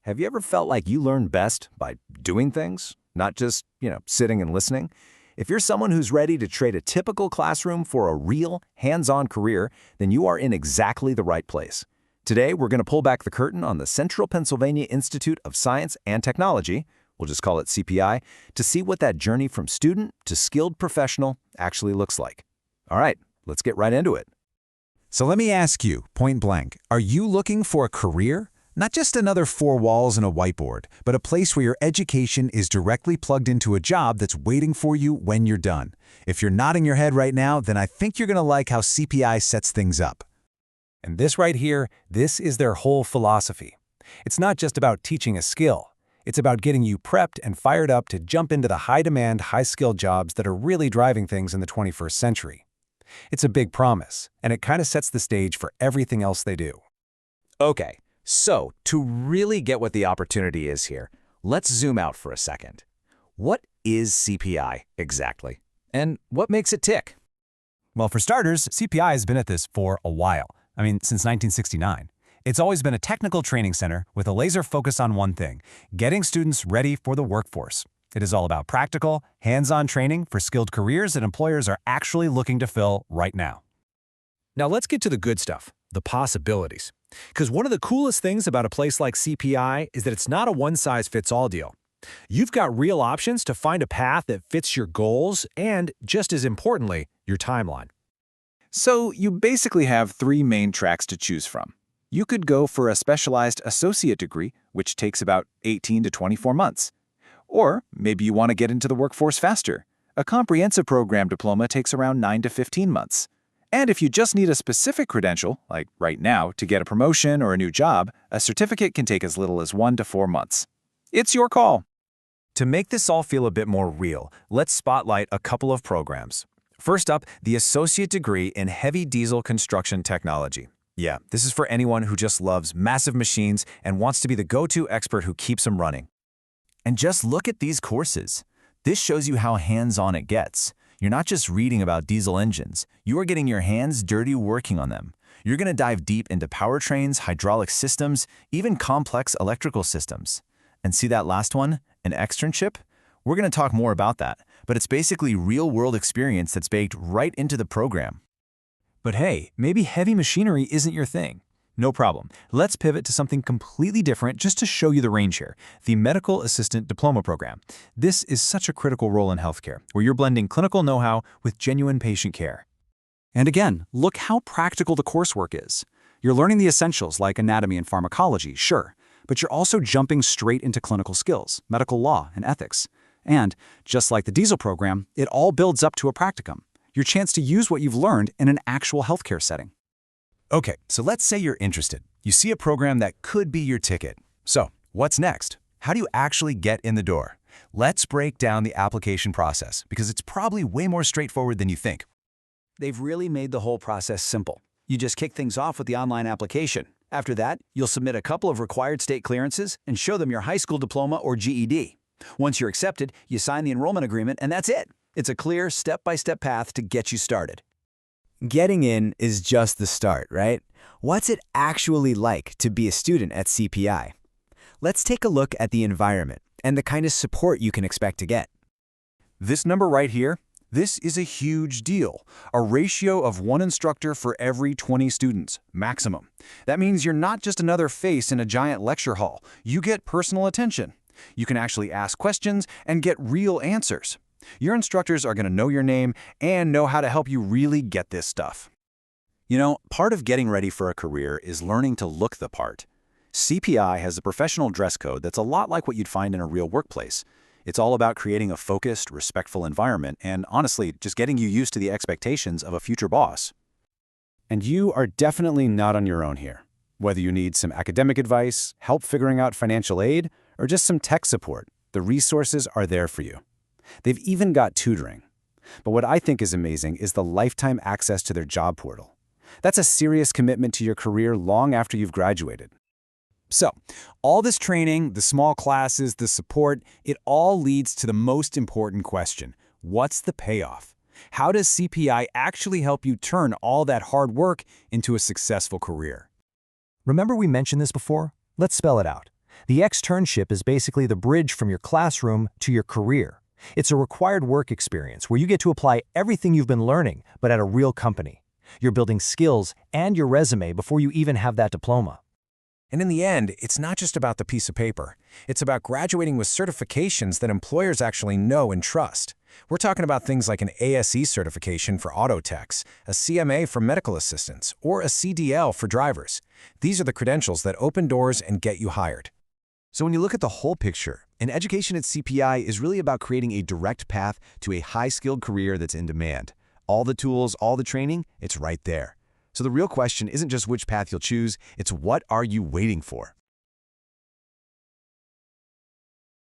Have you ever felt like you learn best by doing things, not just, sitting and listening? If you're someone who's ready to trade a typical classroom for a real, hands-on career, then you are in exactly the right place. Today, we're going to pull back the curtain on the Central Pennsylvania Institute of Science and Technology, we'll just call it CPI, to see what that journey from student to skilled professional actually looks like. All right, let's get right into it. So let me ask you, point blank, are you looking for a career? Not just another four walls and a whiteboard, but a place where your education is directly plugged into a job that's waiting for you when you're done. If you're nodding your head right now, then I think you're going to like how CPI sets things up. And this right here, this is their whole philosophy. It's not just about teaching a skill. It's about getting you prepped and fired up to jump into the high-demand, high-skilled jobs that are really driving things in the 21st century. It's a big promise, and it kind of sets the stage for everything else they do. Okay, so to really get what the opportunity is here, let's zoom out for a second. What is CPI exactly? And what makes it tick? Well, for starters, CPI has been at this for a while. Since 1969. It's always been a technical training center with a laser focus on one thing, getting students ready for the workforce. It is all about practical, hands-on training for skilled careers that employers are actually looking to fill right now. Now let's get to the good stuff, the possibilities. Because one of the coolest things about a place like CPI is that it's not a one-size-fits-all deal. You've got real options to find a path that fits your goals and, just as importantly, your timeline. So you basically have three main tracks to choose from. You could go for a specialized associate degree, which takes about 18 to 24 months. Or maybe you want to get into the workforce faster. A comprehensive program diploma takes around 9 to 15 months. And if you just need a specific credential, like right now, to get a promotion or a new job, a certificate can take as little as 1 to 4 months. It's your call. To make this all feel a bit more real, let's spotlight a couple of programs. First up, the Associate Degree in Heavy Diesel Construction Technology. Yeah, this is for anyone who just loves massive machines and wants to be the go-to expert who keeps them running. And just look at these courses. This shows you how hands-on it gets. You're not just reading about diesel engines. You are getting your hands dirty working on them. You're going to dive deep into powertrains, hydraulic systems, even complex electrical systems. And see that last one, an externship? We're going to talk more about that, but it's basically real-world experience that's baked right into the program. But hey, maybe heavy machinery isn't your thing. No problem. Let's pivot to something completely different just to show you the range here, the Medical Assistant Diploma Program. This is such a critical role in healthcare, where you're blending clinical know-how with genuine patient care. And again, look how practical the coursework is. You're learning the essentials like anatomy and pharmacology, sure, but you're also jumping straight into clinical skills, medical law, and ethics. And, just like the diesel program, it all builds up to a practicum, your chance to use what you've learned in an actual healthcare setting. Okay, so let's say you're interested. You see a program that could be your ticket. So, what's next? How do you actually get in the door? Let's break down the application process, because it's probably way more straightforward than you think. They've really made the whole process simple. You just kick things off with the online application. After that, you'll submit a couple of required state clearances and show them your high school diploma or GED. Once you're accepted, you sign the enrollment agreement, and that's it. It's a clear, step-by-step path to get you started. Getting in is just the start, right? What's it actually like to be a student at CPI? Let's take a look at the environment and the kind of support you can expect to get. This number right here, this is a huge deal. A ratio of 1 instructor for every 20 students, maximum. That means you're not just another face in a giant lecture hall. You get personal attention. You can actually ask questions and get real answers. Your instructors are going to know your name and know how to help you really get this stuff. Part of getting ready for a career is learning to look the part. CPI has a professional dress code that's a lot like what you'd find in a real workplace. It's all about creating a focused, respectful environment and, honestly, just getting you used to the expectations of a future boss. And you are definitely not on your own here. Whether you need some academic advice, help figuring out financial aid, or just some tech support, the resources are there for you. They've even got tutoring. But what I think is amazing is the lifetime access to their job portal. That's a serious commitment to your career long after you've graduated. So, all this training, the small classes, the support, it all leads to the most important question. What's the payoff? How does CPI actually help you turn all that hard work into a successful career? Remember we mentioned this before? Let's spell it out. The externship is basically the bridge from your classroom to your career. It's a required work experience where you get to apply everything you've been learning, but at a real company. You're building skills and your resume before you even have that diploma. And in the end, it's not just about the piece of paper. It's about graduating with certifications that employers actually know and trust. We're talking about things like an ASE certification for auto techs, a CMA for medical assistants, or a CDL for drivers. These are the credentials that open doors and get you hired. So when you look at the whole picture, an education at CPI is really about creating a direct path to a high-skilled career that's in demand. All the tools, all the training, it's right there. So the real question isn't just which path you'll choose, it's what are you waiting for?